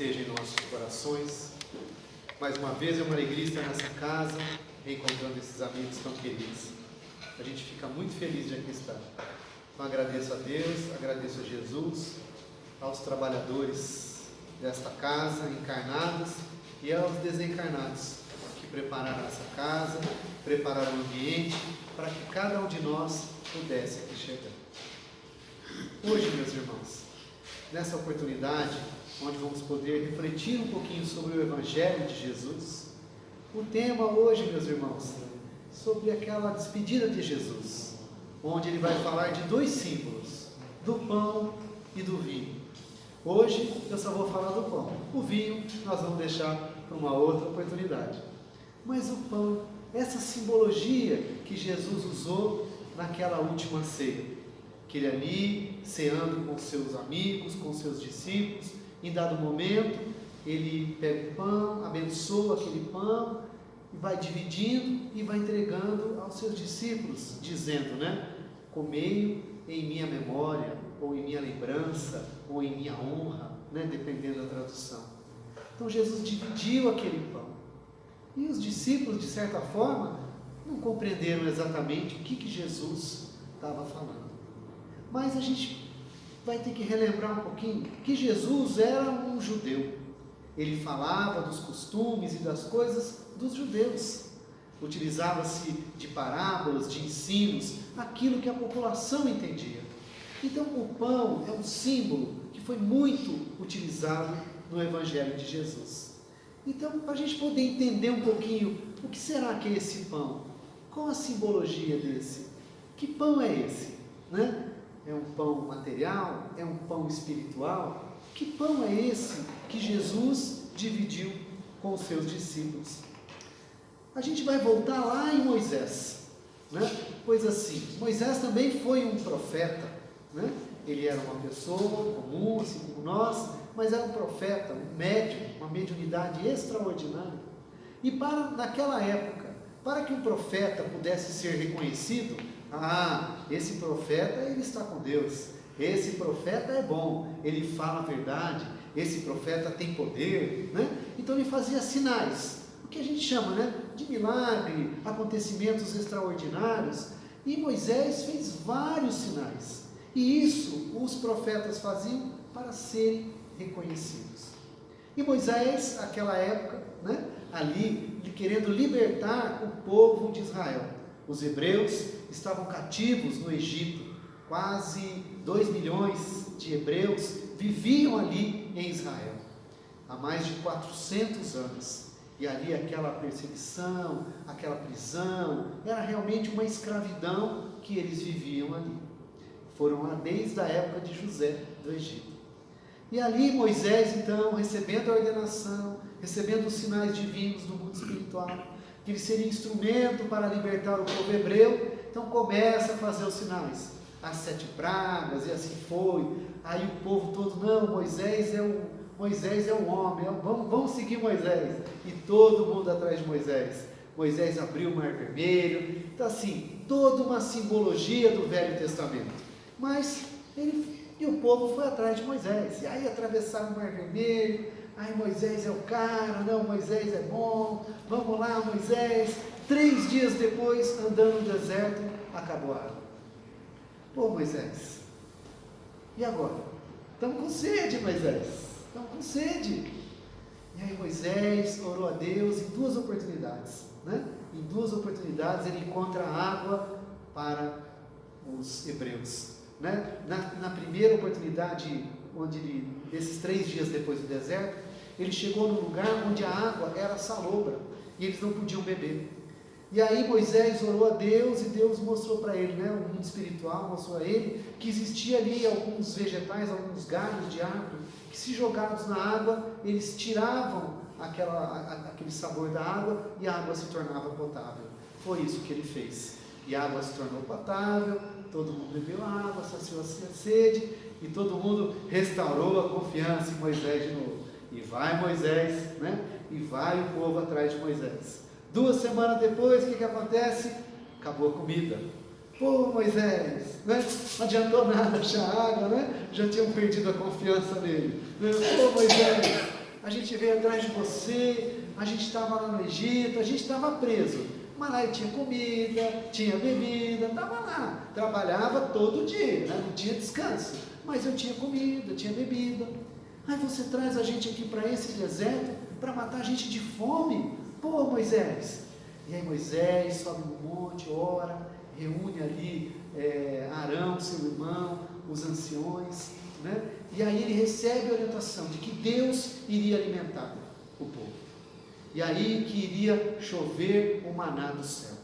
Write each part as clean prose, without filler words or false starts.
esteja em nossos corações. Mais uma vez é uma alegria estar nessa casa, reencontrando esses amigos tão queridos. A gente fica muito feliz de aqui estar. Então agradeço a Deus, agradeço a Jesus, aos trabalhadores desta casa, encarnados, e aos desencarnados, que prepararam essa casa, prepararam o ambiente, para que cada um de nós pudesse aqui chegar. Hoje, meus irmãos, nessa oportunidade, onde vamos poder refletir um pouquinho sobre o Evangelho de Jesus, o tema hoje, meus irmãos, sobre aquela despedida de Jesus, onde ele vai falar de dois símbolos, do pão e do vinho. Hoje eu só vou falar do pão, o vinho nós vamos deixar para uma outra oportunidade. Mas o pão, essa simbologia que Jesus usou naquela última ceia, que ele ali, ceando com seus amigos, com seus discípulos, em dado momento, ele pega o pão, abençoa aquele pão, e vai dividindo e vai entregando aos seus discípulos, dizendo, comei em minha memória, ou em minha lembrança, ou em minha honra, dependendo da tradução. Então Jesus dividiu aquele pão. E os discípulos, de certa forma, não compreenderam exatamente o que Jesus estava falando. Mas a gente vai ter que relembrar um pouquinho que Jesus era um judeu. Ele falava dos costumes e das coisas dos judeus. Utilizava-se de parábolas, de ensinos, aquilo que a população entendia. Então o pão é um símbolo que foi muito utilizado no Evangelho de Jesus. Então, para a gente poder entender um pouquinho o que será que é esse pão, qual a simbologia desse? Que pão é esse? É um pão material? É um pão espiritual? Que pão é esse que Jesus dividiu com os seus discípulos? A gente vai voltar lá em Moisés, Pois assim, Moisés também foi um profeta, Ele era uma pessoa comum, assim como nós, mas era um profeta, um médium, uma mediunidade extraordinária. E naquela época, para que um profeta pudesse ser reconhecido, esse profeta, ele está com Deus, esse profeta é bom, ele fala a verdade, esse profeta tem poder, Então ele fazia sinais, o que a gente chama, de milagre, acontecimentos extraordinários, e Moisés fez vários sinais, e isso os profetas faziam para serem reconhecidos. E Moisés, naquela época, ali, querendo libertar o povo de Israel. Os hebreus estavam cativos no Egito, quase 2 milhões de hebreus viviam ali em Israel, há mais de 400 anos, e ali aquela perseguição, aquela prisão, era realmente uma escravidão que eles viviam ali. Foram lá desde a época de José do Egito. E ali Moisés, então, recebendo a ordenação, recebendo os sinais divinos do mundo espiritual, que ele seria instrumento para libertar o povo hebreu, então começa a fazer os sinais, as 7 pragas, e assim foi. Aí o povo todo, não, Moisés é um homem, vamos seguir Moisés. E todo mundo atrás de Moisés. Moisés abriu o Mar Vermelho. Então assim, toda uma simbologia do Velho Testamento. Mas e o povo foi atrás de Moisés, e aí atravessaram o Mar Vermelho. Ai, Moisés é o cara, não, Moisés é bom, vamos lá, Moisés. 3 dias depois, andando no deserto, acabou a água. Pô, Moisés, e agora? Estamos com sede, Moisés, estamos com sede. E aí Moisés orou a Deus em 2 oportunidades, Em 2 oportunidades ele encontra água para os hebreus. Na primeira oportunidade, desses 3 dias depois do deserto, ele chegou num lugar onde a água era salobra e eles não podiam beber. E aí Moisés orou a Deus e Deus mostrou para ele, o mundo espiritual mostrou a ele que existia ali alguns vegetais, alguns galhos de árvore que, se jogados na água, eles tiravam aquele sabor da água e a água se tornava potável. Foi isso que ele fez. E a água se tornou potável, todo mundo bebeu água, saciou a sede, e todo mundo restaurou a confiança em Moisés de novo. E vai Moisés, E vai o povo atrás de Moisés. 2 semanas depois, o que acontece? Acabou a comida. Pô, Moisés, não adiantou nada achar água, já tinham perdido a confiança nele. Pô, Moisés, a gente veio atrás de você, a gente estava lá no Egito, a gente estava preso, mas lá eu tinha comida, tinha bebida, estava lá, trabalhava todo dia, né? Não tinha descanso, mas eu tinha comida, tinha bebida. Aí você traz a gente aqui para esse deserto, para matar a gente de fome? Pô, Moisés! E aí Moisés sobe no monte, ora, reúne ali Arão, seu irmão, os anciões, né? E aí ele recebe a orientação de que Deus iria alimentar o povo. E aí que iria chover o maná do céu.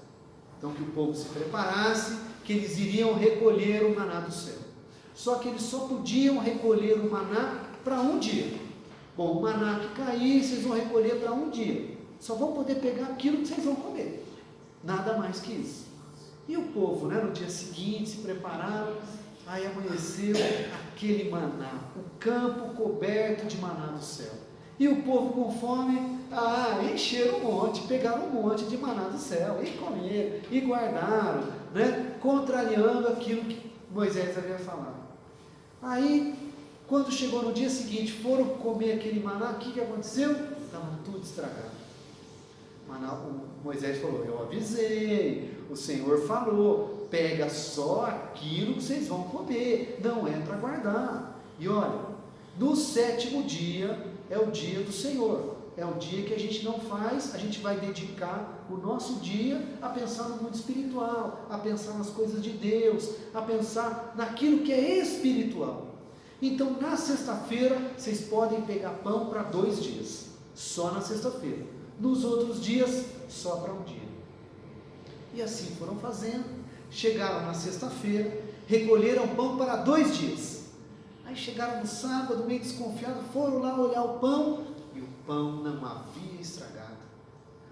Então que o povo se preparasse, que eles iriam recolher o maná do céu. Só que eles só podiam recolher o maná para um dia. Bom, o maná que cair, vocês vão recolher para um dia. Só vão poder pegar aquilo que vocês vão comer. Nada mais que isso. E o povo, né, no dia seguinte, se prepararam. Aí amanheceu aquele maná, o campo coberto de maná do céu. E o povo com fome, encheram um monte, pegaram um monte de maná do céu, e comeram, e guardaram, né, contrariando aquilo que Moisés havia falado. Aí, quando chegou no dia seguinte, foram comer aquele maná, o que aconteceu? Estava tudo estragado. Moisés falou, eu avisei, o Senhor falou, pega só aquilo que vocês vão comer, não é para guardar. E olha, no 7º dia é o dia do Senhor, é o dia que a gente não faz, a gente vai dedicar o nosso dia a pensar no mundo espiritual, a pensar nas coisas de Deus, a pensar naquilo que é espiritual. Então na sexta-feira vocês podem pegar pão para 2 dias, só na sexta-feira. Nos outros dias, só para um dia. E assim foram fazendo, chegaram na sexta-feira, recolheram pão para 2 dias. Aí chegaram no sábado, meio desconfiados, foram lá olhar o pão, e o pão não havia estragado.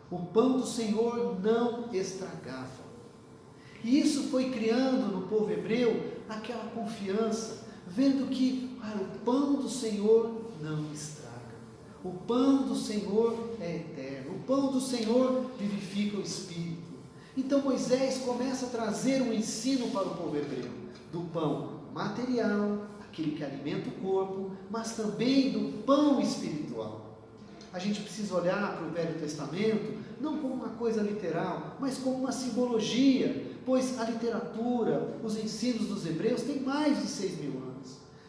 O pão do Senhor não estragava. E isso foi criando no povo hebreu aquela confiança, vendo que o pão do Senhor não estraga. O pão do Senhor é eterno, o pão do Senhor vivifica o espírito. Então Moisés começa a trazer um ensino para o povo hebreu, do pão material, aquele que alimenta o corpo, mas também do pão espiritual. A gente precisa olhar para o Velho Testamento, não como uma coisa literal, mas como uma simbologia, pois a literatura, os ensinos dos hebreus têm mais de 6.000 anos.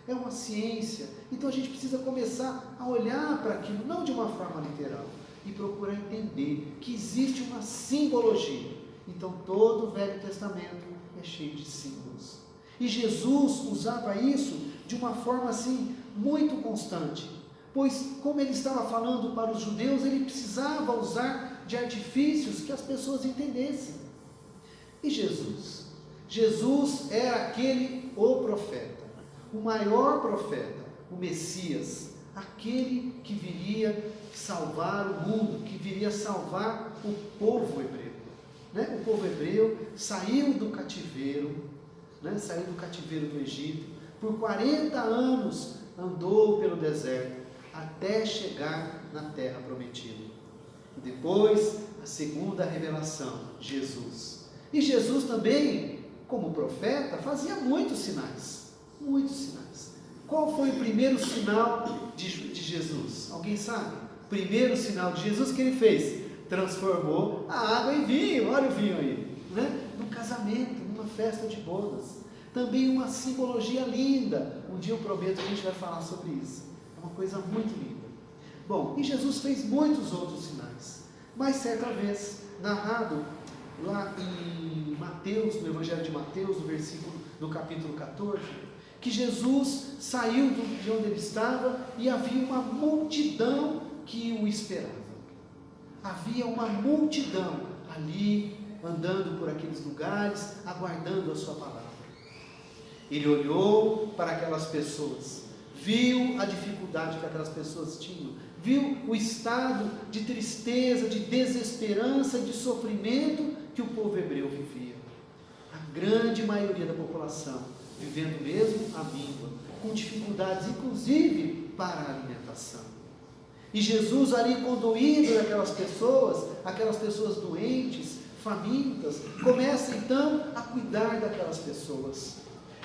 É uma ciência, então a gente precisa começar a olhar para aquilo, não de uma forma literal, e procurar entender que existe uma simbologia. Então todo o Velho Testamento é cheio de símbolos. E Jesus usava isso de uma forma assim, muito constante, pois como ele estava falando para os judeus, ele precisava usar de artifícios que as pessoas entendessem. E Jesus? Jesus era o profeta. O maior profeta, o Messias, aquele que viria salvar o mundo, que viria salvar o povo hebreu. O povo hebreu saiu do cativeiro, saiu do cativeiro do Egito, por 40 anos andou pelo deserto, até chegar na terra prometida. E depois, a segunda revelação, Jesus. E Jesus também, como profeta, fazia muitos sinais. Muitos sinais. Qual foi o primeiro sinal de Jesus? Alguém sabe? O primeiro sinal de Jesus que ele fez? Transformou a água em vinho. Olha o vinho aí, num casamento, numa festa de bodas. Também uma simbologia linda. Um dia eu prometo que a gente vai falar sobre isso. É uma coisa muito linda. Bom, e Jesus fez muitos outros sinais. Mas certa vez, narrado lá em Mateus, no Evangelho de Mateus, no capítulo 14, que Jesus saiu de onde ele estava e havia uma multidão que o esperava. Havia uma multidão ali, andando por aqueles lugares, aguardando a sua palavra. Ele olhou para aquelas pessoas, viu a dificuldade que aquelas pessoas tinham, viu o estado de tristeza, de desesperança, de sofrimento que o povo hebreu vivia. A grande maioria da população vivendo mesmo à míngua, com dificuldades inclusive para a alimentação. E Jesus ali conduído aquelas pessoas doentes, famintas, começa então a cuidar daquelas pessoas.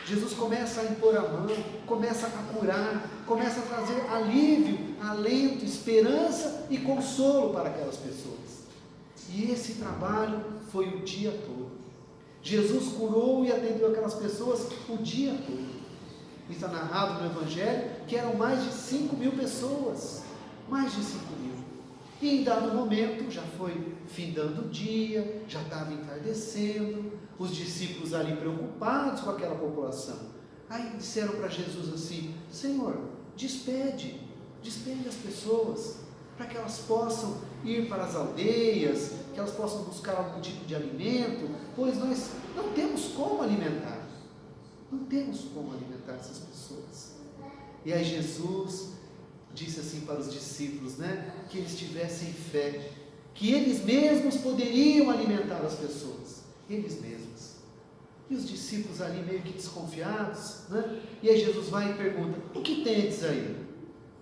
Jesus começa a impor a mão, começa a curar, começa a trazer alívio alento, esperança e consolo para aquelas pessoas. E esse trabalho foi o dia todo. Jesus curou e atendeu aquelas pessoas o dia todo. Está narrado no Evangelho que eram mais de 5.000 pessoas. Mais de 5.000. E em dado momento, já foi findando o dia, já estava entardecendo, os discípulos ali preocupados com aquela população. Aí disseram para Jesus assim: Senhor, despede as pessoas, para que elas possam ir para as aldeias, que elas possam buscar algum tipo de alimento, pois nós não temos como alimentar. Não temos como alimentar essas pessoas. E aí Jesus disse assim para os discípulos, que eles tivessem fé, que eles mesmos poderiam alimentar as pessoas, eles mesmos. E os discípulos ali meio que desconfiados, e aí Jesus vai e pergunta: o que tendes aí?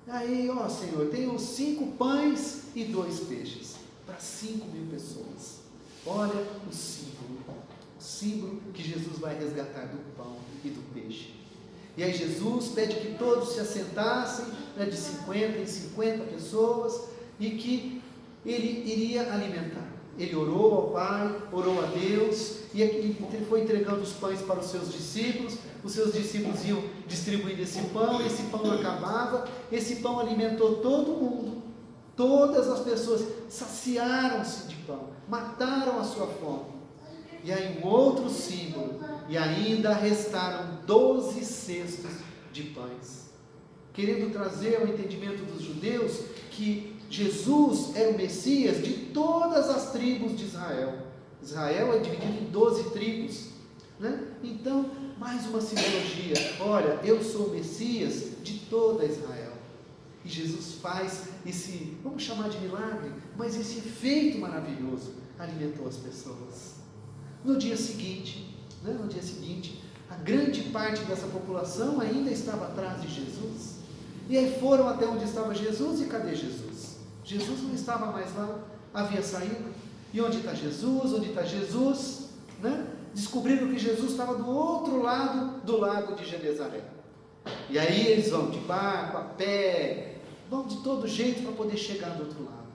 Aí, Senhor, tenho 5 pães e 2 peixes, para 5.000 pessoas. Olha o símbolo que Jesus vai resgatar do pão e do peixe. E aí Jesus pede que todos se assentassem, de 50 em 50 pessoas, e que ele iria alimentar. Ele orou ao Pai, orou a Deus, e ele foi entregando os pães para os seus discípulos iam distribuindo esse pão não acabava, esse pão alimentou todo mundo, todas as pessoas saciaram-se de pão, mataram a sua fome. E aí um outro símbolo, e ainda restaram 12 cestos de pães, querendo trazer ao entendimento dos judeus que Jesus era o Messias de todas as tribos de Israel. Israel é dividido em 12 tribos, Então, mais uma simbologia: olha, eu sou o Messias de toda Israel. E Jesus faz esse, vamos chamar de milagre, mas esse efeito maravilhoso, alimentou as pessoas. No dia seguinte, a grande parte dessa população ainda estava atrás de Jesus. E aí foram até onde estava Jesus, e cadê Jesus? Jesus não estava mais lá, havia saído. E onde está Jesus? Onde está Jesus? Descobriram que Jesus estava do outro lado do lago de Genezaré. E aí eles vão de barco, a pé, vão de todo jeito para poder chegar do outro lado.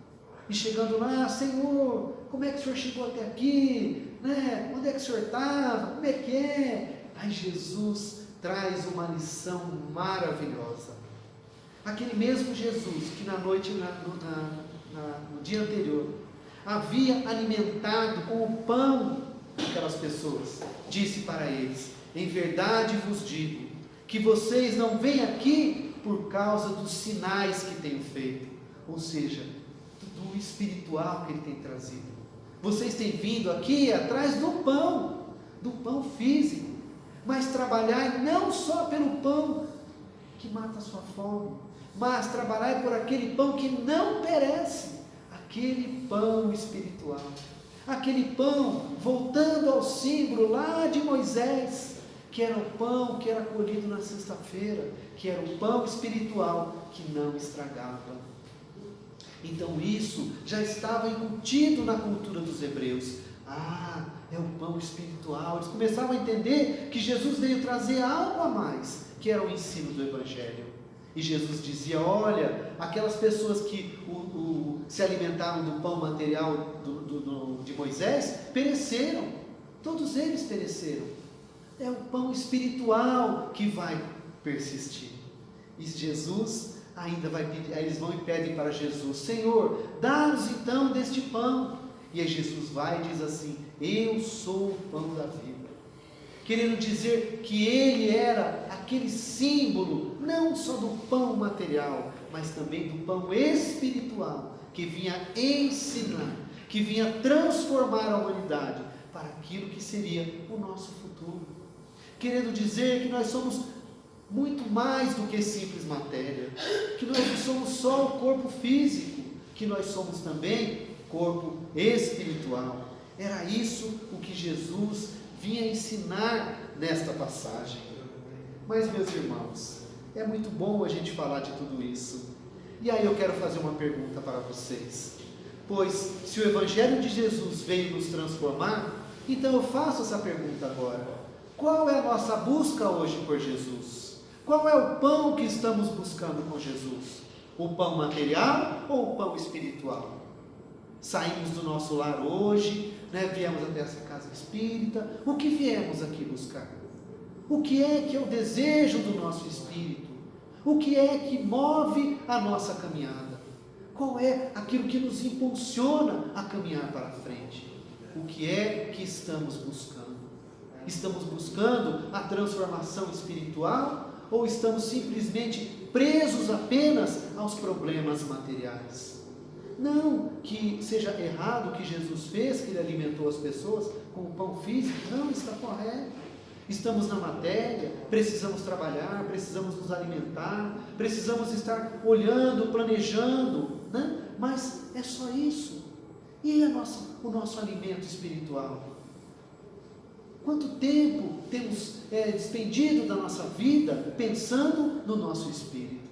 E chegando lá: Senhor, como é que o Senhor chegou até aqui? Onde é que o Senhor estava? Como é que é? Aí Jesus traz uma lição maravilhosa. Aquele mesmo Jesus que na noite, no dia anterior, havia alimentado com o pão aquelas pessoas, disse para eles: em verdade vos digo, que vocês não vêm aqui por causa dos sinais que tenho feito, ou seja, do espiritual que ele tem trazido. Vocês têm vindo aqui atrás do pão físico, mas trabalhai não só pelo pão que mata a sua fome, mas trabalhai por aquele pão que não perece, aquele pão espiritual, aquele pão, voltando ao símbolo lá de Moisés, que era o pão que era colhido na sexta-feira, que era o pão espiritual que não estragava. Então isso já estava incutido na cultura dos hebreus. É o pão espiritual. Eles começavam a entender que Jesus veio trazer algo a mais, que era o ensino do Evangelho. E Jesus dizia: olha, aquelas pessoas que se alimentaram do pão material de Moisés, pereceram. Todos eles pereceram. É o pão espiritual que vai persistir. E Jesus ainda vai pedir, aí eles vão e pedem para Jesus: Senhor, dá-nos então deste pão. E aí Jesus vai e diz assim: eu sou o pão da vida. Querendo dizer que ele era aquele símbolo, não só do pão material, mas também do pão espiritual, que vinha ensinar, que vinha transformar a humanidade para aquilo que seria o nosso futuro. Querendo dizer que nós somos muito mais do que simples matéria, que nós não somos só o corpo físico, que nós somos também corpo espiritual. Era isso o que Jesus vinha ensinar nesta passagem. Mas, meus irmãos, é muito bom a gente falar de tudo isso. E aí eu quero fazer uma pergunta para vocês. Pois, se o Evangelho de Jesus veio nos transformar, então eu faço essa pergunta agora: qual é a nossa busca hoje por Jesus? Qual é o pão que estamos buscando com Jesus? O pão material ou o pão espiritual? Saímos do nosso lar hoje, né? Viemos até essa casa espírita. O que viemos aqui buscar? O que é o desejo do nosso espírito? O que é que move a nossa caminhada? Qual é aquilo que nos impulsiona a caminhar para frente? O que é que estamos buscando? Estamos buscando a transformação espiritual ou estamos simplesmente presos apenas aos problemas materiais? Não que seja errado o que Jesus fez, que Ele alimentou as pessoas com o pão físico. Não, está correto. Estamos na matéria, precisamos trabalhar, precisamos nos alimentar, precisamos estar olhando, planejando, né? Mas é só isso. E o nosso alimento espiritual? Quanto tempo temos despendido da nossa vida pensando no nosso espírito?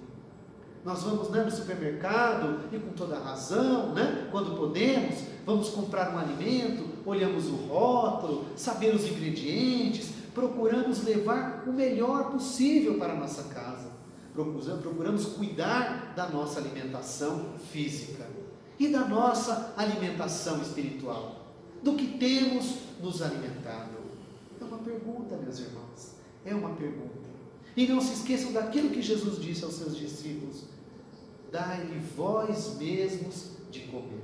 Nós vamos, né, no supermercado, e com toda a razão, né, quando podemos, vamos comprar um alimento, olhamos o rótulo, saber os ingredientes, procuramos levar o melhor possível para a nossa casa, procuramos cuidar da nossa alimentação física e da nossa alimentação espiritual, do que temos nos alimentado. É uma pergunta, meus irmãos, é uma pergunta. E não se esqueçam daquilo que Jesus disse aos seus discípulos: dai-lhe vós mesmos de comer.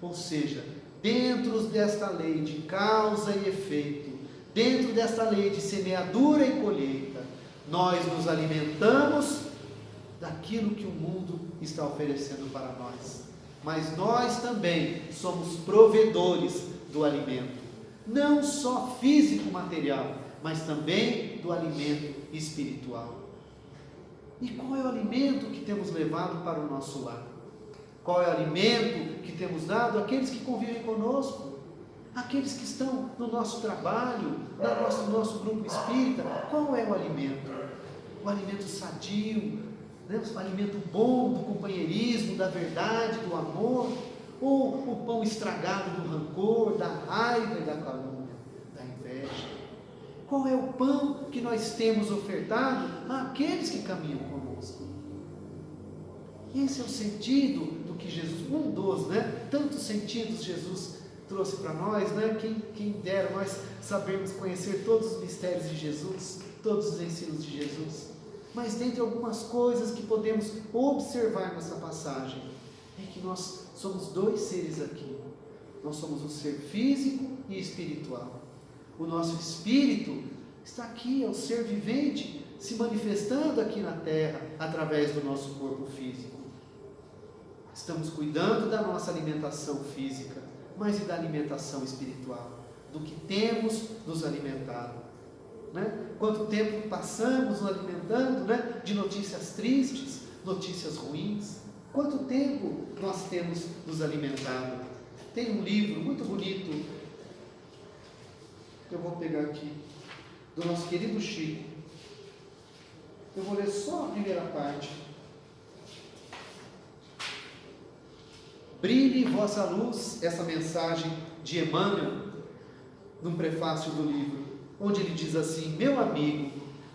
Ou seja, dentro desta lei de causa e efeito, dentro desta lei de semeadura e colheita, nós nos alimentamos daquilo que o mundo está oferecendo para nós. Mas nós também somos provedores do alimento, não só físico, material, mas também do alimento espiritual. E qual é o alimento que temos levado para o nosso lar? Qual é o alimento que temos dado àqueles que convivem conosco? Aqueles que estão no nosso trabalho, no nosso grupo espírita? Qual é o alimento? O alimento sadio, né? O alimento bom do companheirismo, da verdade, do amor? Ou o pão estragado do rancor, da raiva e da calúnia, da inveja? Qual é o pão que nós temos ofertado àqueles que caminham conosco? Esse é o sentido do que Jesus, um dos, né? Tantos sentidos Jesus trouxe para nós, né? Quem dera nós sabermos conhecer todos os mistérios de Jesus, todos os ensinos de Jesus. Mas dentre algumas coisas que podemos observar nessa passagem, é que nós somos dois seres aqui. Nós somos um ser físico e espiritual. O nosso espírito está aqui, é o ser vivente, se manifestando aqui na terra, através do nosso corpo físico. Estamos cuidando da nossa alimentação física, mas e da alimentação espiritual? Do que temos nos alimentado, né? Quanto tempo passamos nos alimentando, né, de notícias tristes, notícias ruins? Quanto tempo nós temos nos alimentado? Tem um livro muito bonito, que eu vou pegar aqui, do nosso querido Chico. Eu vou ler só a primeira parte. Brilhe vossa luz, essa mensagem de Emmanuel, num prefácio do livro, onde ele diz assim: meu amigo,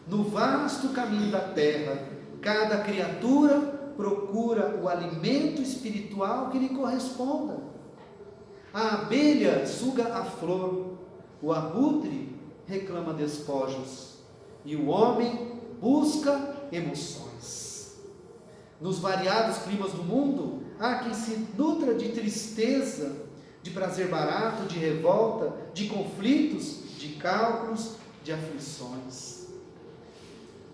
no vasto caminho da terra, cada criatura procura o alimento espiritual que lhe corresponda. A abelha suga a flor, o abutre reclama despojos, e o homem busca emoções. Nos variados climas do mundo, há quem se nutra de tristeza, de prazer barato, de revolta, de conflitos, de cálculos, de aflições.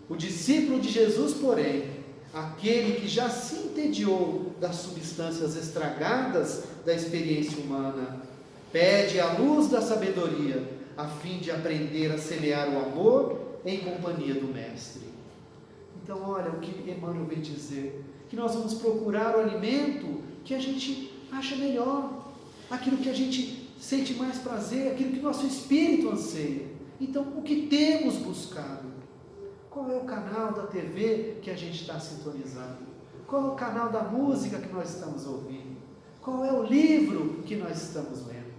O discípulo de Jesus, porém, aquele que já se entediou das substâncias estragadas da experiência humana, pede a luz da sabedoria, a fim de aprender a semear o amor em companhia do Mestre. Então, olha o que Emmanuel vem dizer, que nós vamos procurar o alimento que a gente acha melhor, aquilo que a gente sente mais prazer, aquilo que nosso espírito anseia. Então, o que temos buscado? Qual é o canal da TV que a gente está sintonizando? Qual é o canal da música que nós estamos ouvindo? Qual é o livro que nós estamos lendo?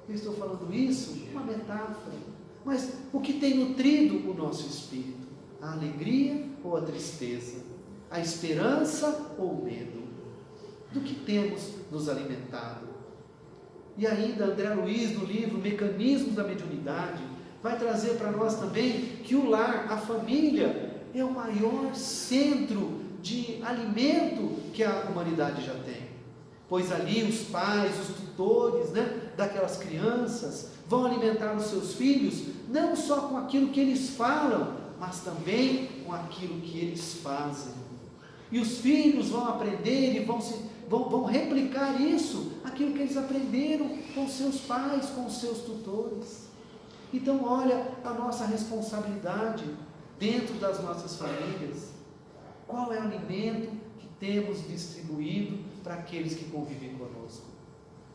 Eu estou falando isso, uma metáfora, mas o que tem nutrido o nosso espírito? A alegria ou a tristeza? a esperança ou o medo? Do que temos nos alimentado? E ainda André Luiz, no livro Mecanismos da Mediunidade, vai trazer para nós também que o lar, a família, é o maior centro de alimento que a humanidade já tem. Pois ali os pais, os tutores, daquelas crianças, vão alimentar os seus filhos, não só com aquilo que eles falam, mas também com aquilo que eles fazem. E os filhos vão aprender e vão replicar isso, aquilo que eles aprenderam com seus pais, com seus tutores. Então olha a nossa responsabilidade dentro das nossas famílias. Qual é o alimento que temos distribuído para aqueles que convivem conosco?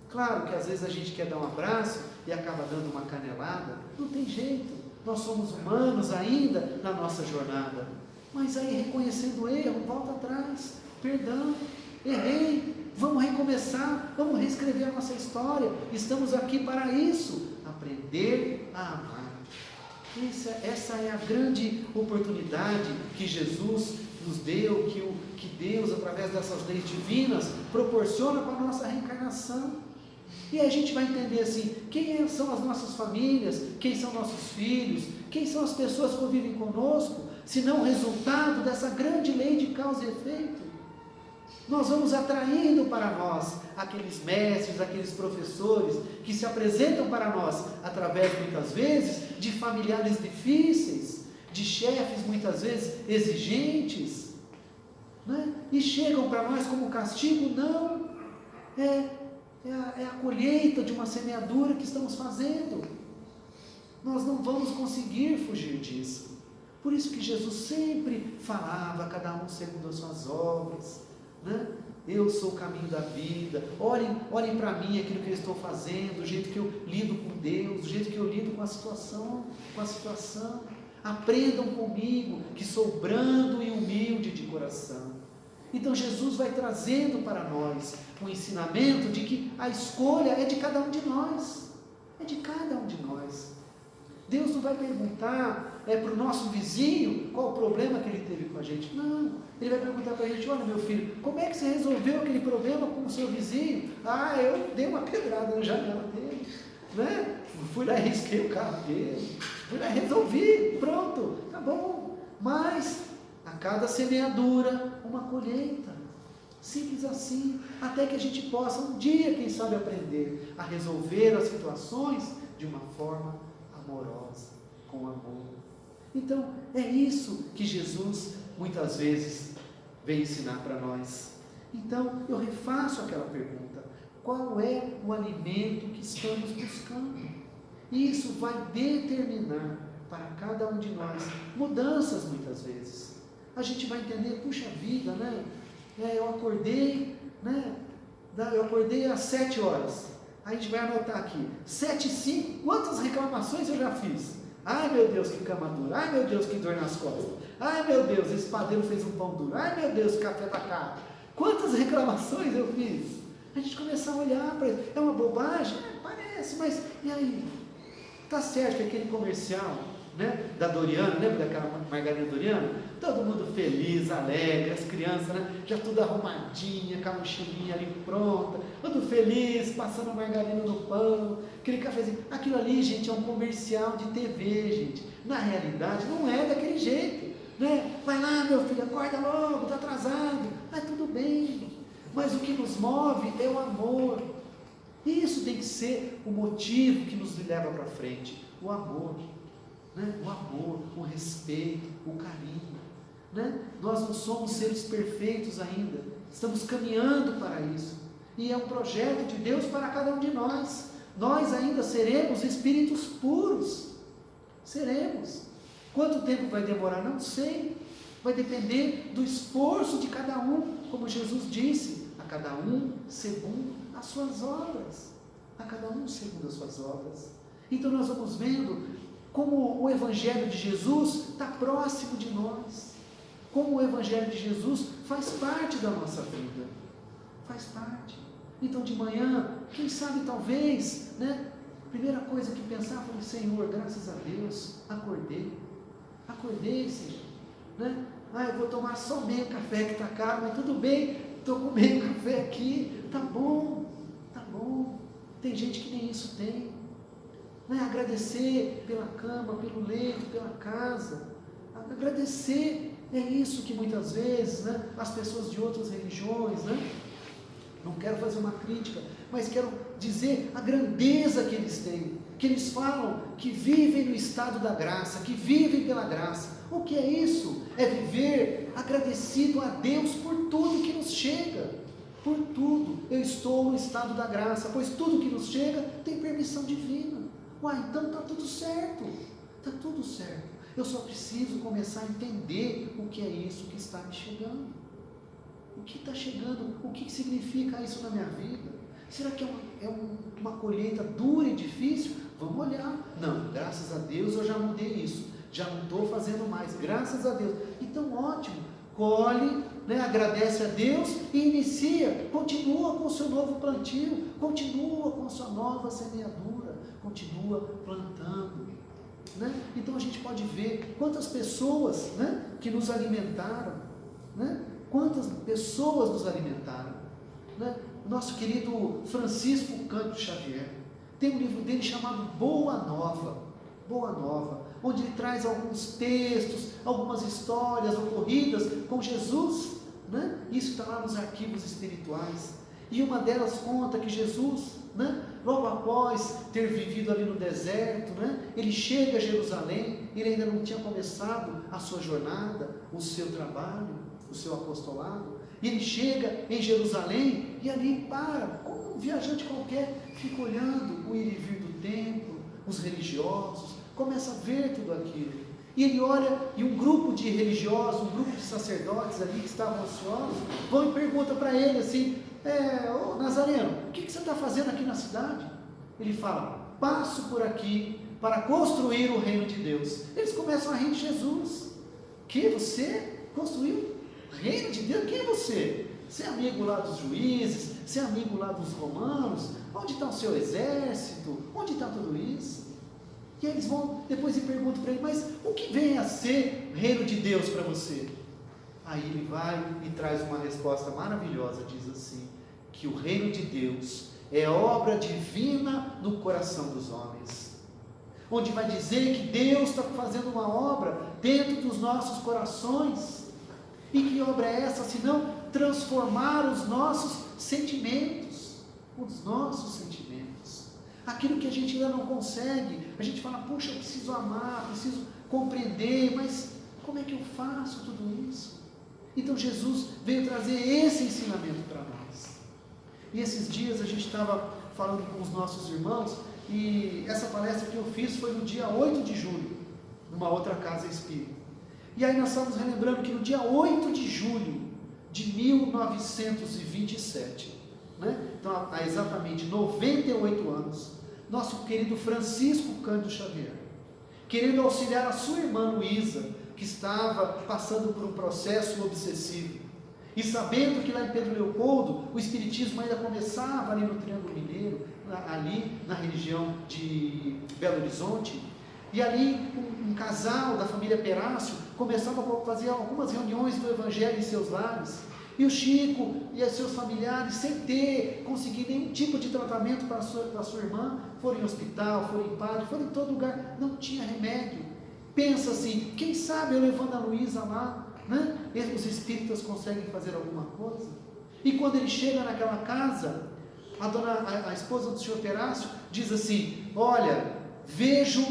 Claro que às vezes a gente quer dar um abraço e acaba dando uma canelada, não tem jeito, nós somos humanos ainda na nossa jornada, mas aí reconhecendo o erro, volta atrás, perdão, errei, vamos recomeçar, vamos reescrever a nossa história, estamos aqui para isso, aprender a amar. Essa é a grande oportunidade que Jesus nos deu, que Deus, através dessas leis divinas, proporciona para a nossa reencarnação. E a gente vai entender assim, quem são as nossas famílias, quem são nossos filhos, quem são as pessoas que convivem conosco, se não resultado dessa grande lei de causa e efeito. Nós vamos atraindo para nós aqueles mestres, aqueles professores que se apresentam para nós através, muitas vezes, de familiares difíceis, de chefes, muitas vezes, exigentes, e chegam para nós como castigo. Não, é a colheita de uma semeadura que estamos fazendo. Nós não vamos conseguir fugir disso. Por isso que Jesus sempre falava, cada um segundo as suas obras, eu sou o caminho da vida, olhem para mim aquilo que eu estou fazendo, o jeito que eu lido com Deus, o jeito que eu lido com a situação, aprendam comigo, que sou brando e humilde de coração. Então Jesus vai trazendo para nós um ensinamento de que a escolha é de cada um de nós, Deus não vai perguntar para o nosso vizinho qual o problema que ele teve com a gente. Não, ele vai perguntar para a gente: olha, meu filho, como é que você resolveu aquele problema com o seu vizinho? Eu dei uma pedrada na janela dele, fui lá e risquei o carro dele, fui lá e resolvi, pronto, tá bom. Mas a cada semeadura, uma colheita, simples assim, até que a gente possa um dia, quem sabe, aprender a resolver as situações de uma forma amorosa, com amor. Então é isso que Jesus muitas vezes vem ensinar para nós. Então eu refaço aquela pergunta: qual é o alimento que estamos buscando? Isso vai determinar para cada um de nós mudanças. Muitas vezes a gente vai entender: puxa vida, eu acordei, eu acordei às 7 horas. A gente vai anotar aqui, 7h05, quantas reclamações eu já fiz? Ai meu Deus, que cama dura, ai meu Deus, que dor nas costas, ai meu Deus, esse padeiro fez um pão duro, ai meu Deus, café tá caro. Quantas reclamações eu fiz? A gente começar a olhar para isso, é uma bobagem? Parece, mas e aí? Tá certo que aquele comercial, da Doriana, lembra daquela margarina Doriana? Todo mundo feliz, alegre, as crianças, já tudo arrumadinha, com a mochilinha ali pronta, tudo feliz, passando margarina no pão, aquele cafezinho. Aquilo ali, gente, é um comercial de TV, gente. Na realidade, não é daquele jeito, Vai lá, meu filho, acorda logo, está atrasado, mas tudo bem. Mas o que nos move é o amor. Isso tem que ser o motivo que nos leva para frente, o amor. O amor, o respeito, o carinho. Nós não somos seres perfeitos ainda, estamos caminhando para isso, e é um projeto de Deus para cada um de nós. Nós ainda seremos espíritos puros, seremos. Quanto tempo vai demorar? Não sei, vai depender do esforço de cada um, como Jesus disse: a cada um segundo as suas obras, Então nós vamos vendo como o Evangelho de Jesus está próximo de nós, como o Evangelho de Jesus faz parte da nossa vida, faz parte. Então de manhã, quem sabe talvez, primeira coisa que pensar foi: Senhor, graças a Deus, acordei Senhor, Eu vou tomar só meio café que está caro, mas tudo bem, estou com meio café aqui, tá bom. Tem gente que nem isso tem. Agradecer pela cama, pelo leito, pela casa. Agradecer é isso que muitas vezes, as pessoas de outras religiões, não quero fazer uma crítica, mas quero dizer a grandeza que eles têm, que eles falam que vivem no estado da graça, que vivem pela graça. O que é isso? É viver agradecido a Deus por tudo que nos chega, por tudo. Eu estou no estado da graça, pois tudo que nos chega tem permissão divina. Então está tudo certo, eu só preciso começar a entender o que é isso que está me chegando. O que está chegando? O que significa isso na minha vida? Será que é uma colheita dura e difícil? Vamos olhar. Não, graças a Deus eu já mudei isso. Já não estou fazendo mais, graças a Deus. Então ótimo, colhe, agradece a Deus e inicia, continua com o seu novo plantio, continua com a sua nova semeadura, continua plantando. Então a gente pode ver quantas pessoas que nos alimentaram, quantas pessoas nos alimentaram. Nosso querido Francisco Cândido Xavier tem um livro dele chamado Boa Nova, onde ele traz alguns textos, algumas histórias ocorridas com Jesus, isso está lá nos arquivos espirituais, e uma delas conta que Jesus, logo após ter vivido ali no deserto, ele chega a Jerusalém, ele ainda não tinha começado a sua jornada, o seu trabalho, o seu apostolado, e ele chega em Jerusalém, e ali como um viajante qualquer, fica olhando o ir e vir do templo, os religiosos, começa a ver tudo aquilo, e ele olha, e um grupo de religiosos, um grupo de sacerdotes ali que estavam ansiosos, vão e perguntam para ele assim: ô Nazareno, o que você está fazendo aqui na cidade? Ele fala: passo por aqui para construir o reino de Deus. Eles começam a rir de Jesus. Que você construiu o reino de Deus? Quem é você? Você é amigo lá dos juízes? Você é amigo lá dos romanos? Onde está o seu exército? Onde está tudo isso? E eles vão depois e perguntam para ele: mas o que vem a ser reino de Deus para você? Aí ele vai e traz uma resposta maravilhosa, diz assim: que o reino de Deus é obra divina no coração dos homens, onde vai dizer que Deus está fazendo uma obra dentro dos nossos corações. E que obra é essa, senão transformar os nossos sentimentos, aquilo que a gente ainda não consegue. A gente fala: puxa, eu preciso amar, preciso compreender, mas como é que eu faço tudo isso? Então Jesus veio trazer esse ensinamento para nós. E esses dias a gente estava falando com os nossos irmãos, e essa palestra que eu fiz foi no dia 8 de julho, numa outra casa espírita. E aí nós estamos relembrando que no dia 8 de julho de 1927, então há exatamente 98 anos, nosso querido Francisco Cândido Xavier, querendo auxiliar a sua irmã Luísa, que estava passando por um processo obsessivo, e sabendo que lá em Pedro Leopoldo o espiritismo ainda começava ali no Triângulo Mineiro, ali na região de Belo Horizonte, e ali um casal da família Perácio começava a fazer algumas reuniões do Evangelho em seus lares, e o Chico e os seus familiares, sem ter conseguido nenhum tipo de tratamento para a sua irmã, foram em hospital, foram em padre, foram em todo lugar, não tinha remédio. Pensa assim: quem sabe eu levando a Luísa lá, os espíritas conseguem fazer alguma coisa? E quando ele chega naquela casa, a esposa do senhor Perácio diz assim: olha, vejo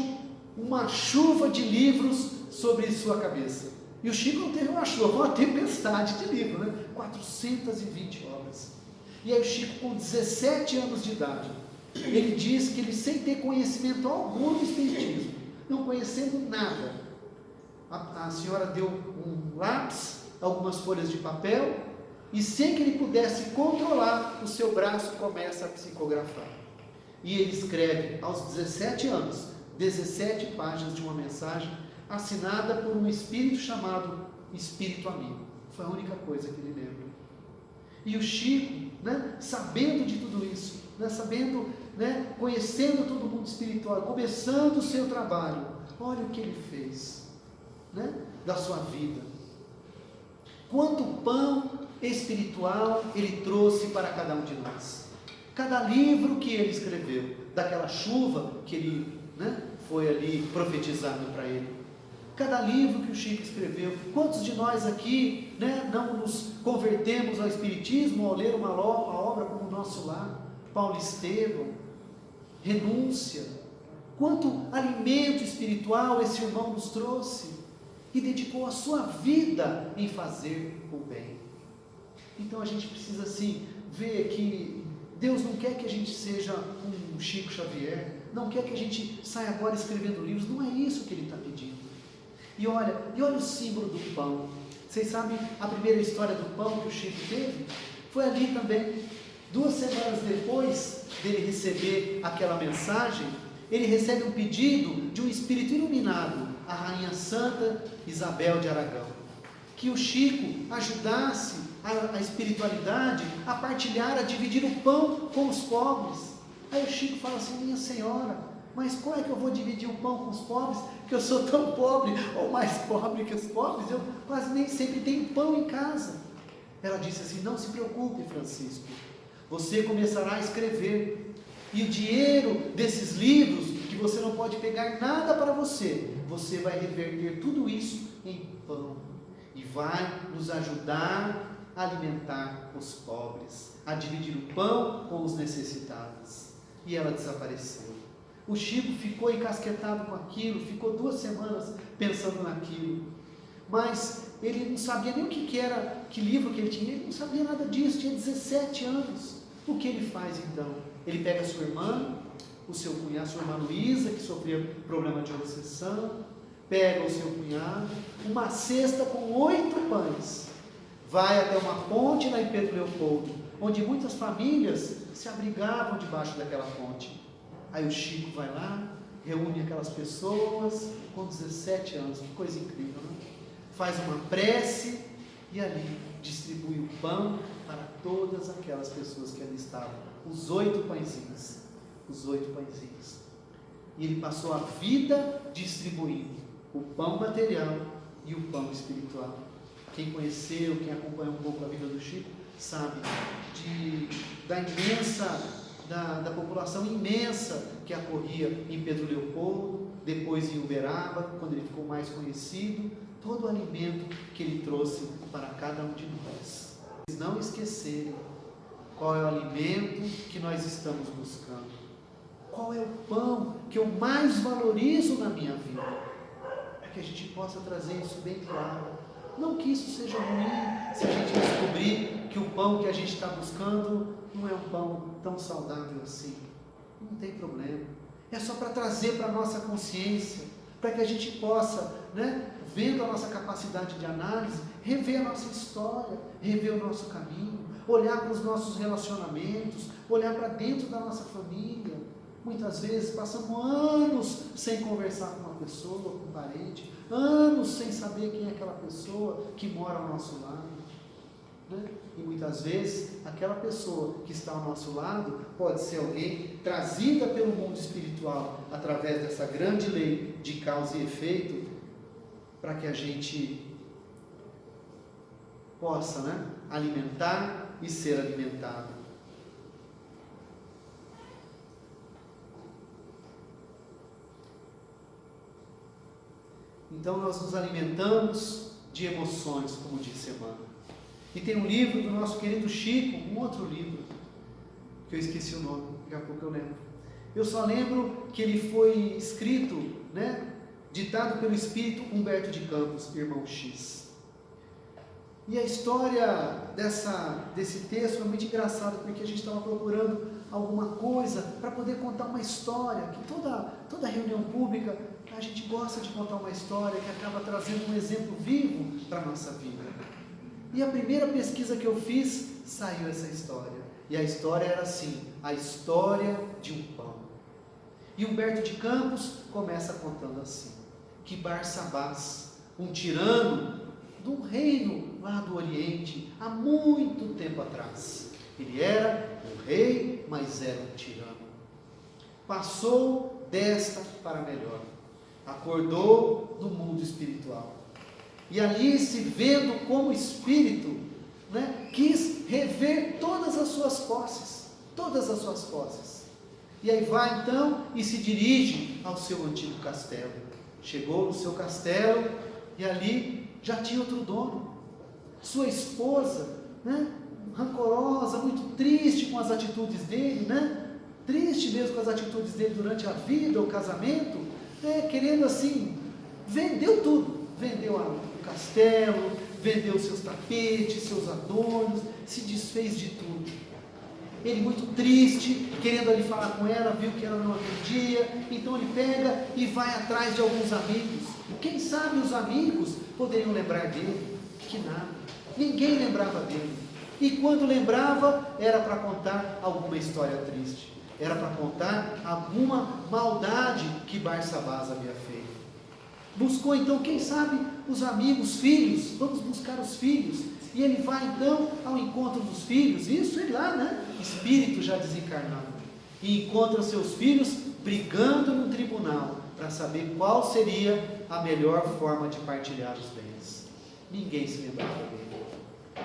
uma chuva de livros sobre sua cabeça. E o Chico não teve uma chuva, foi uma tempestade de livros, 420 obras. E aí o Chico, com 17 anos de idade, ele diz que ele, sem ter conhecimento algum do espiritismo, não conhecendo nada, a senhora deu um lápis, algumas folhas de papel, e sem que ele pudesse controlar, o seu braço começa a psicografar. E ele escreve, aos 17 anos, 17 páginas de uma mensagem, assinada por um espírito chamado Espírito Amigo. Foi a única coisa que ele lembra. E o Chico, sabendo de tudo isso, sabendo, conhecendo todo o mundo espiritual, começando o seu trabalho, olha o que ele fez, da sua vida. quanto pão espiritual ele trouxe para cada um de nós. Cada livro que ele escreveu, daquela chuva que ele, foi ali profetizado para ele. Cada livro que o Chico escreveu. Quantos de nós aqui, não nos convertemos ao Espiritismo ao ler uma obra como o Nosso Lar, Paulo Estevão, Renúncia? Quanto alimento espiritual esse irmão nos trouxe e dedicou a sua vida em fazer o bem. Então a gente precisa assim ver que Deus não quer que a gente seja um Chico Xavier, não quer que a gente saia agora escrevendo livros, não é isso que Ele está pedindo. E olha o símbolo do pão. Vocês sabem a primeira história do pão que o Chico teve? Foi ali também. 2 semanas depois dele receber aquela mensagem, ele recebe um pedido de um espírito iluminado, a Rainha Santa Isabel de Aragão, que o Chico ajudasse a espiritualidade a partilhar, a dividir o pão com os pobres. Aí o Chico fala assim: minha senhora, mas como é que eu vou dividir o pão com os pobres, que eu sou tão pobre, ou mais pobre que os pobres, eu quase nem sempre tenho pão em casa. Ela disse assim: não se preocupe, Francisco, você começará a escrever, e o dinheiro desses livros, que você não pode pegar nada para você, você vai reverter tudo isso em pão, e vai nos ajudar a alimentar os pobres, a dividir o pão com os necessitados. E ela desapareceu. O Chico ficou encasquetado com aquilo, ficou 2 semanas pensando naquilo, mas ele não sabia nem o que era, que livro que ele tinha, ele não sabia nada disso, tinha 17 anos. O que ele faz então? Ele pega a sua irmã, o seu cunhado, sua irmã Luísa, que sofria problema de obsessão, pega o seu cunhado, uma cesta com 8 pães, vai até uma ponte lá em Pedro Leopoldo, onde muitas famílias se abrigavam debaixo daquela ponte. Aí o Chico vai lá, reúne aquelas pessoas com 17 anos, que coisa incrível, né? Faz uma prece e ali distribui o pão para todas aquelas pessoas que ali estavam, os 8 pãezinhos, e ele passou a vida distribuindo o pão material e o pão espiritual. Quem conheceu, quem acompanhou um pouco a vida do Chico, sabe da população imensa que acorria em Pedro Leopoldo, depois em Uberaba, quando ele ficou mais conhecido, todo o alimento que ele trouxe para cada um de nós. Não esquecerem qual é o alimento que nós estamos buscando, qual é o pão que eu mais valorizo na minha vida, para que a gente possa trazer isso bem claro. Não que isso seja ruim, se a gente descobrir que o pão que a gente está buscando não é um pão tão saudável assim. Não tem problema. É só para trazer para a nossa consciência, para que a gente possa, vendo a nossa capacidade de análise, rever a nossa história, rever o nosso caminho, olhar para os nossos relacionamentos, olhar para dentro da nossa família. Muitas vezes passamos anos sem conversar com uma pessoa, com um parente, anos sem saber quem é aquela pessoa que mora ao nosso lado. E muitas vezes aquela pessoa que está ao nosso lado pode ser alguém trazida pelo mundo espiritual através dessa grande lei de causa e efeito, para que a gente possa alimentar e ser alimentado. Então nós nos alimentamos de emoções, como disse Emmanuel. E tem um livro do nosso querido Chico, um outro livro, que eu esqueci o nome, daqui a pouco eu lembro. Eu só lembro que ele foi escrito, ditado pelo espírito Humberto de Campos, irmão X. E a história desse texto é muito engraçada, porque a gente estava procurando alguma coisa para poder contar uma história, que toda reunião pública a gente gosta de contar uma história que acaba trazendo um exemplo vivo para a nossa vida. E a primeira pesquisa que eu fiz, saiu essa história. E a história era assim, a história de um pão. E Humberto de Campos começa contando assim, que Barsabás, um tirano de um reino lá do Oriente, há muito tempo atrás. Ele era um rei, mas era um tirano. Passou desta para melhor. Acordou do mundo espiritual. E ali, se vendo como espírito, né, quis rever todas as suas posses. Todas as suas posses. E aí vai então e se dirige ao seu antigo castelo. Chegou no seu castelo e ali já tinha outro dono. Sua esposa, né, rancorosa, muito triste com as atitudes dele, né? Triste mesmo com as atitudes dele durante a vida, o casamento, né? Querendo assim, vendeu tudo. Vendeu o castelo, vendeu seus tapetes, seus adornos, se desfez de tudo. Ele muito triste, querendo ali falar com ela, viu que ela não atendia, então ele pega e vai atrás de alguns amigos. Quem sabe os amigos poderiam lembrar dele? Que nada, ninguém lembrava dele. E quando lembrava, era para contar alguma história triste, era para contar alguma maldade que Barsabás havia feito. Buscou então, quem sabe, os amigos, filhos, vamos buscar os filhos. E ele vai então ao encontro dos filhos, isso ele lá, né? Espírito já desencarnado. E encontra seus filhos brigando no tribunal para saber qual seria a melhor forma de partilhar os bens. Ninguém se lembrava dele.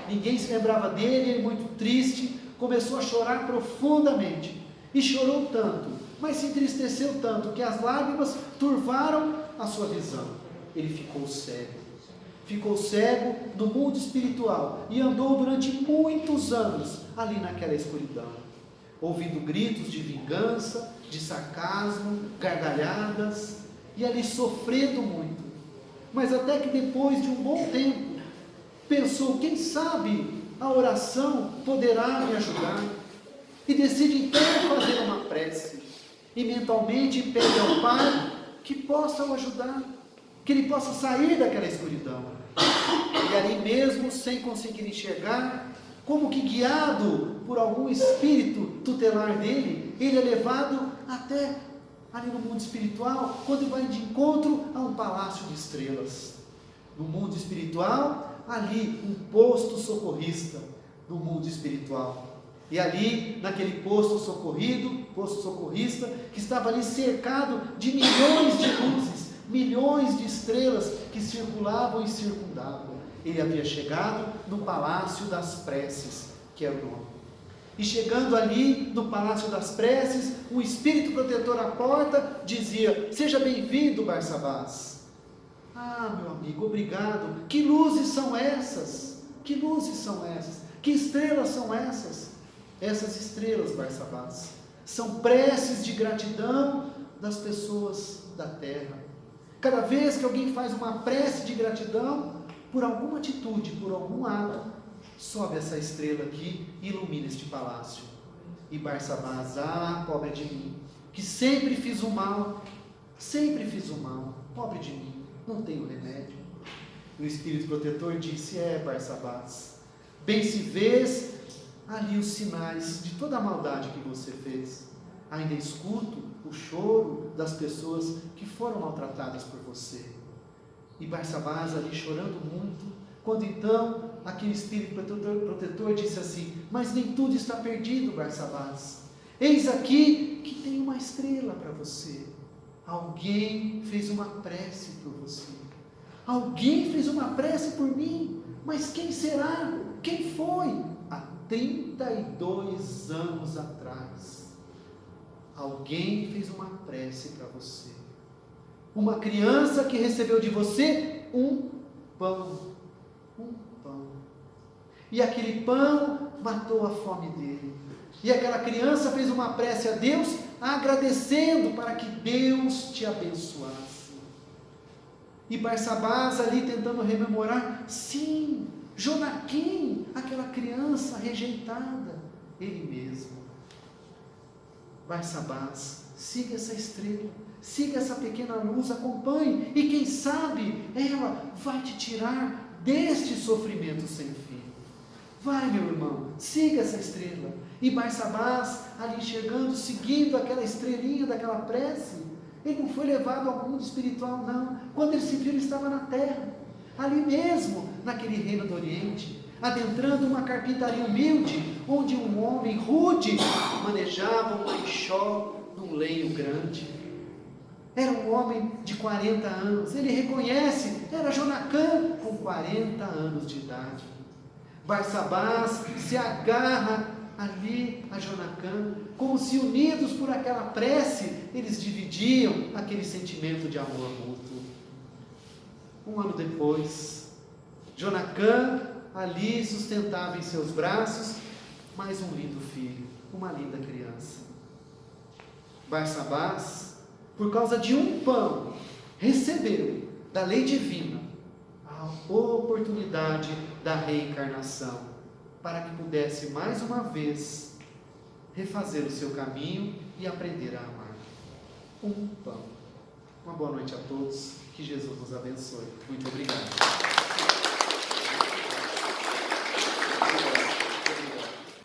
Ninguém se lembrava dele, ele muito triste, começou a chorar profundamente. E chorou tanto, mas se entristeceu tanto, que as lágrimas turvaram a sua visão. Ele ficou cego. Ficou cego no mundo espiritual e andou durante muitos anos ali naquela escuridão, ouvindo gritos de vingança, de sarcasmo, gargalhadas, e ali sofrendo muito. Mas até que depois de um bom tempo, pensou, quem sabe a oração poderá me ajudar, e decide então fazer uma prece, e mentalmente pede ao Pai que possa o ajudar, que ele possa sair daquela escuridão. E ali mesmo, sem conseguir enxergar, como que guiado por algum espírito tutelar dele, ele é levado até ali no mundo espiritual, quando vai de encontro a um palácio de estrelas. No mundo espiritual, ali um posto socorrista, no mundo espiritual. E ali, naquele posto socorrista, que estava ali cercado de milhões de luzes, milhões de estrelas que circulavam e circundavam. Ele havia chegado no Palácio das Preces, que era o nome. E chegando ali no Palácio das Preces, um espírito protetor à porta dizia, seja bem-vindo, Barsabás. Ah, meu amigo, obrigado. Que luzes são essas? Que luzes são essas? Que estrelas são essas? Essas estrelas, Barsabás, são preces de gratidão das pessoas da terra. Cada vez que alguém faz uma prece de gratidão, por alguma atitude, por algum ato, sobe essa estrela aqui e ilumina este palácio. E Barsabás, ah, pobre de mim, que sempre fiz o mal, pobre de mim, não tenho remédio. E o Espírito Protetor disse, Barsabás, bem se vês ali os sinais de toda a maldade que você fez. Ainda escuto o choro das pessoas que foram maltratadas por você. E Barsabás ali chorando muito, quando então aquele Espírito Protetor disse assim, mas nem tudo está perdido, Barsabás. Eis aqui que tem uma estrela para você. Alguém fez uma prece por você. Alguém fez uma prece por mim. Mas quem será? Quem foi? Há 32 anos atrás. Alguém fez uma prece para você. Uma criança que recebeu de você um pão. E aquele pão matou a fome dele. E aquela criança fez uma prece a Deus, agradecendo para que Deus te abençoasse. E Barsabás ali tentando rememorar, sim, Jonaquim, aquela criança rejeitada, ele mesmo. Barsabás, siga essa estrela, siga essa pequena luz, acompanhe, e quem sabe ela vai te tirar deste sofrimento sem fim. Vai, meu irmão, siga essa estrela. E Barsabás, ali enxergando, seguindo aquela estrelinha daquela prece, ele não foi levado ao mundo espiritual, não. Quando ele se viu, ele estava na terra, ali mesmo, naquele reino do Oriente, adentrando uma carpintaria humilde, onde um homem rude manejava um enxó num lenho grande. era um homem de 40 anos. Ele reconhece, era Jonacã com 40 anos de idade. Barsabás se agarra ali a Jonacã, como se unidos por aquela prece, eles dividiam aquele sentimento de amor mútuo. Um ano depois, Jonacã ali sustentava em seus braços mais um lindo filho, uma linda criança. Barsabás, por causa de um pão, recebeu da lei divina a oportunidade da reencarnação, para que pudesse mais uma vez refazer o seu caminho e aprender a amar. Um pão. Uma boa noite a todos, que Jesus nos abençoe. Muito obrigado.